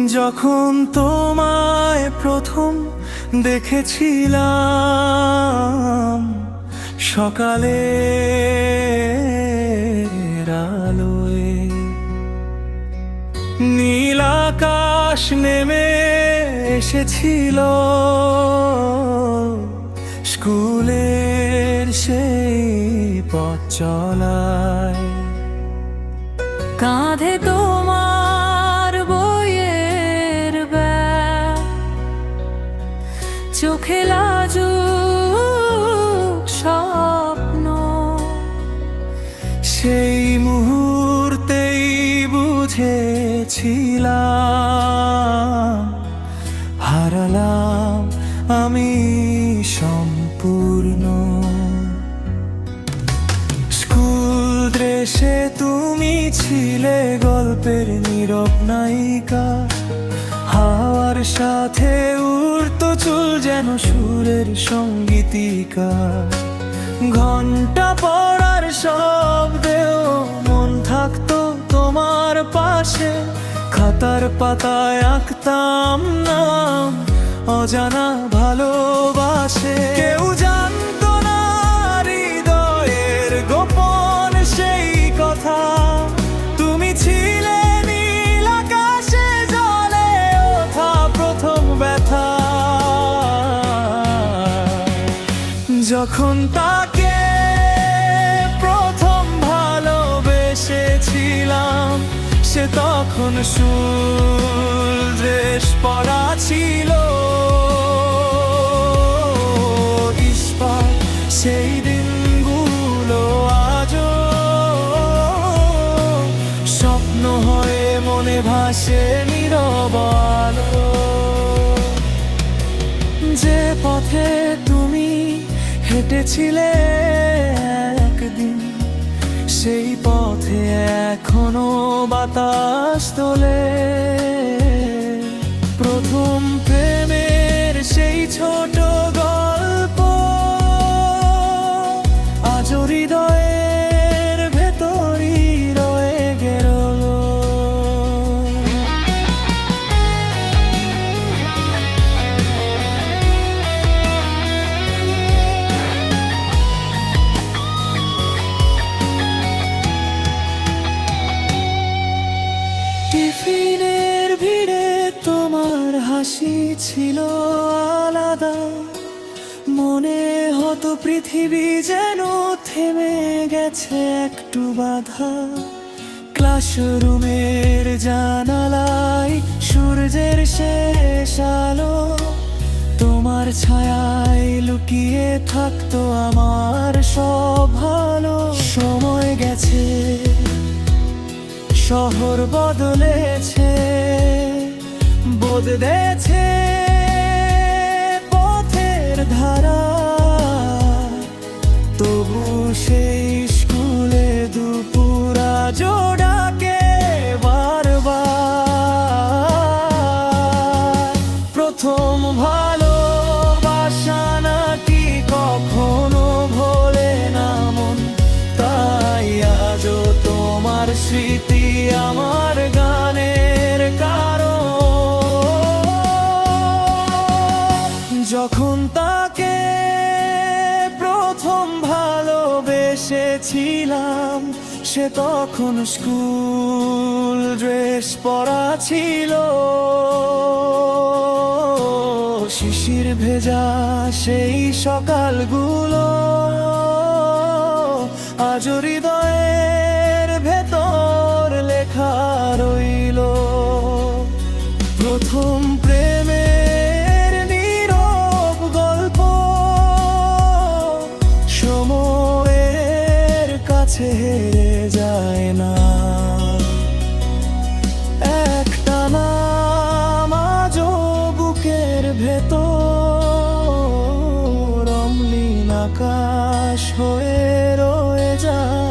যখন তোমায় প্রথম দেখেছিলাম সকালের আলোয়, নীল আকাশ নেমে এসেছিল স্কুলের সেই পথ চলায়। কাঁধে তোমার বইয়ের ব্যাগ, চোখে লাজুক স্বপ্ন, সেই মুহূর্তেই বুঝেছিলাম হারালাম আমি সম্পূর্ণ। স্কুল ড্রেসে তুমি ছিলে গল্পের নীরব নায়িকা, হাওয়ার সাথে উড়তো চুল যেন সুরের সঙ্গীতিকা। ঘন্টা পড়ার শব্দেও মন থাকতো তোমার পাশে, খাতার পাতায় আঁকতাম নাম অজানা ভালোবাসে। কেউ জানতো না হৃদয়ের গোপন সেই কথা, তুমি ছিলে নীল আকাশে জলে ওঠা প্রথম ব্যথা। যখন তাকে প্রথম ভালোবেসেছিলাম, সে তখন স্কুল ড্রেস পরা ছিল। ইস্পাত সেই দিনগুলো আজও স্বপ্ন হয়ে মনে ভাসে নীরব আলো। যে পথে তুমি হেঁটেছিলে একদিন, সেই পথে এখনো বাতাস তোলে। প্রথম প্রেমের সেই ছোট গল্প আজও হৃদয়ের ভেতরই রয়ে গেল। টিফিনের ভিড়ে তোমার হাসি ছিল আলাদা, মনে হতো পৃথিবী যেন থেমে গেছে একটু বাধা। ক্লাসরুমের জানালায় সূর্যের শেষ আলো, তোমার ছায়ায় লুকিয়ে থাকতো আমার সব ভালো। সময় গেছে, শহর বদলেছে, বদলেছে পথের ধারা, তবু সেই স্কুলে দুপুরা জোড়াকে বারবার। প্রথম ভালোবাসা নাকি কখনো ভোলে না মন, তাই আজও তোমার স্মৃতি আমার গানের কারণ। যখন তাকে প্রথম ভালোবেসেছিলাম, সে তখন স্কুল ড্রেস পরা ছিল। শিশির ভেজা সেই সকালগুলো আজও হৃদয়ের ভেতর লেখা রইল। প্রথম প্রেমের নীরব গল্প সময়ের কাছে হেরে যায় না। একটা নাম আজও বুকের ভেতর অম্লিন আকাশ হয়ে রয়ে যায়।